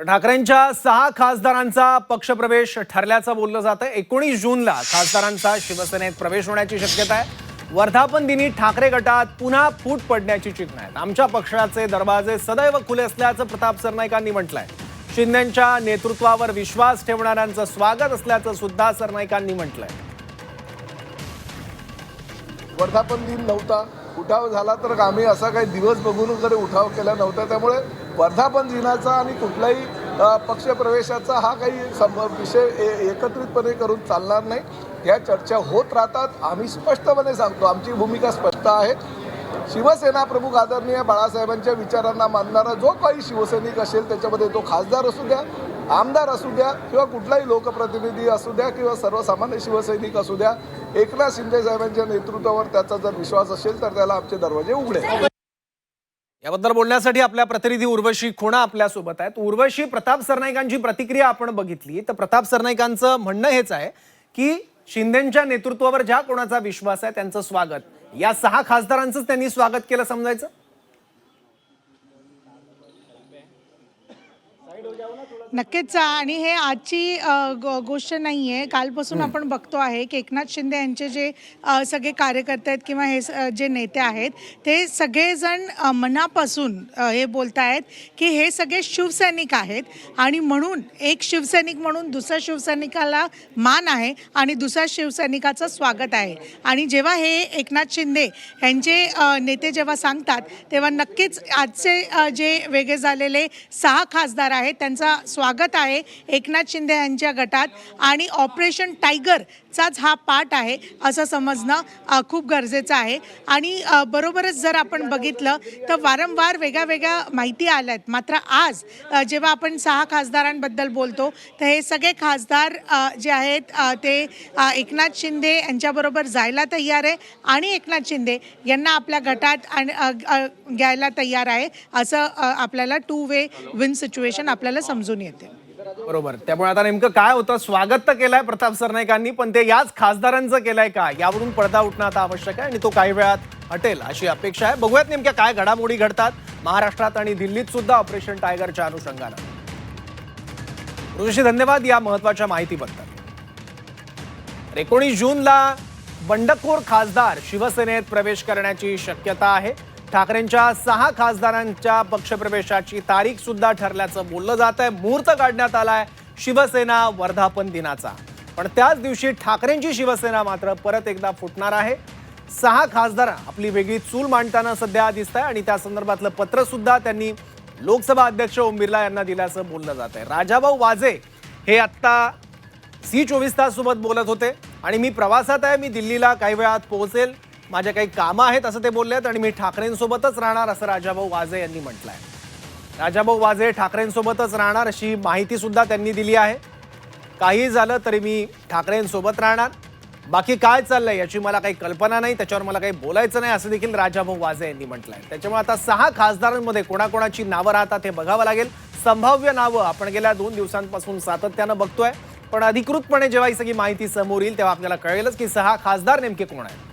ठाकरेंच्या 6 खासदारांचा पक्षप्रवेश ठरल्याचं बोललं जातं। 19 जूनला खासदारांचा शिवसेनेत प्रवेश होण्याची शक्यता आहे। वर्धापन दिनी ठाकरे गटात पुन्हा फूट पडण्याची चिन्ह आहेत। आमच्या पक्षाचे दरवाजे सदैव खुले असल्याचं प्रताप सरनाईकांनी म्हटलंय। शिंदेंच्या नेतृत्वावर विश्वास ठेवणाऱ्यांचं स्वागत असल्याचं सुद्धा सरनाईकांनी म्हटलंय। वर्धापन दिन नव्हता, उठाव झाला तर आम्ही असा काही दिवस बघून वगैरे उठाव केला नव्हता। त्यामुळे वर्धापन दिनाचा आणि कुठल्याही पक्षप्रवेशाचा हा काही विषय एकत्रितपणे करून चालणार नाही। या चर्चा होत राहतात। आम्ही स्पष्टपणे सांगतो, आमची भूमिका स्पष्ट आहे। शिवसेना प्रमुख आदरणीय बाळासाहेबांच्या विचारांना मानणारा जो काही शिवसैनिक असेल, त्याच्यामध्ये तो खासदार असू द्या, आमदार असू द्या किंवा कुठलाही लोकप्रतिनिधी असू द्या किंवा सर्वसामान्य शिवसैनिक असू द्या, एकनाथ शिंदे साहेबांच्या नेतृत्वावर त्याचा जर विश्वास असेल तर त्याला आमचे दरवाजे उघडे। याबद्दल बोलण्यासाठी आपल्या प्रतिनिधी उर्वशी खुणा आपल्या सोबत आहेत। उर्वशी, प्रताप सरनाईकांची प्रतिक्रिया आपण बघितली तर प्रताप सरनाईकांचं म्हणणं हेच आहे की शिंदेंच्या नेतृत्वावर ज्या कोणाचा विश्वास आहे त्यांचं स्वागत, या 6 खासदारांचं त्यांनी स्वागत केलं समजायचं। नक्कीच, आणि हे आजची गोष्ट नाही आहे। कालपासून आपण बघतो आहे की एकनाथ शिंदे यांचे जे सगळे कार्यकर्ते आहेत किंवा हे जे नेते आहेत ते सगळेजण मनापासून हे बोलत आहेत की हे सगळे शिवसैनिक आहेत आणि म्हणून एक शिवसैनिक म्हणून दुसऱ्या शिवसैनिकाला मान आहे आणि दुसऱ्या शिवसैनिकाचं स्वागत आहे। आणि जेव्हा हे एकनाथ शिंदे यांचे नेते जेव्हा सांगतात तेव्हा नक्कीच आजचे जे वेगळे झालेले 6 खासदार आहेत त्यांचा स्वागत आहे एकनाथ शिंदे यांच्या गटात आणि ऑपरेशन टायगरचाच हा पार्ट आहे असं समजणं खूप गरजेचं आहे। आणि बरोबरच जर आपण बघितलं तर वारंवार वेगळ्या माहिती आल्या आहेत, मात्र आज जेव्हा आपण 6 खासदारांबद्दल बोलतो तर हे सगळे खासदार जे आहेत ते एकनाथ शिंदे यांच्याबरोबर जायला तयार आहे आणि एकनाथ शिंदे यांना आपल्या गटात घ्यायला तयार आहे असं आपल्याला 2 वे विन सिच्युएशन आपल्याला समजून येते। बरोबर, त्यामुळे आता नेमकं काय होतं, स्वागत तर केलंय प्रताप सरनाईकांनी, पण ते याच खासदारांचं केलंय का, यावरून पडदा उठणं आता आवश्यक आहे आणि तो काही वेळात हटेल अशी अपेक्षा आहे। बघूयात नेमक्या काय घडामोडी घडतात महाराष्ट्रात आणि दिल्लीत सुद्धा ऑपरेशन टायगरच्या अनुषंगानं। ऋषी, धन्यवाद या महत्वाच्या माहितीबद्दल। 19 जूनला बंडखोर खासदार शिवसेनेत प्रवेश करण्याची शक्यता आहे। ठाकरेंच्या 6 खासदारांच्या पक्षप्रवेशाची तारीख सुद्धा ठरल्याचं बोललं जात आहे। मुहूर्त काढण्यात आलाय शिवसेना वर्धापन दिनाचा, पण त्याच दिवशी ठाकरेंची शिवसेना मात्र परत एकदा फुटणार आहे। 6 खासदार आपली वेगळी चूल मांडताना सध्या दिसत आहे आणि त्या संदर्भातलं पत्र सुद्धा त्यांनी लोकसभा अध्यक्ष ओम बिर्ला यांना दिल्याचं बोललं जात आहे। राजाभाऊ वाजे हे आता C24 तास सोबत बोलत होते आणि मी प्रवासात आहे, मी दिल्लीला काही वेळात पोहोचेल, माझे काही कामं आहेत असं ते बोललेत आणि मी ठाकरेंसोबतच राहणार असं राजाभाऊ वाजे यांनी म्हटलंय। राजाभाऊ वाजे ठाकरेंसोबतच राहणार अशी माहिती सुद्धा त्यांनी दिली आहे। काही झालं तरी मी ठाकरेंसोबत राहणार, बाकी काय चाललंय याची मला काही कल्पना नाही, त्याच्यावर मला काही बोलायचं नाही असं देखील राजाभाऊ वाजे यांनी म्हटलंय। त्याच्यामुळे आता 6 खासदारांमध्ये कोणाकोणाची नावं राहतात हे बघावं लागेल। संभाव्य नावं आपण गेल्या 2 दिवसांपासून सातत्यानं बघतोय, पण अधिकृतपणे जेव्हा ही सगळी माहिती समोर येईल तेव्हा आपल्याला कळेलच की 6 खासदार नेमके कोण आहेत।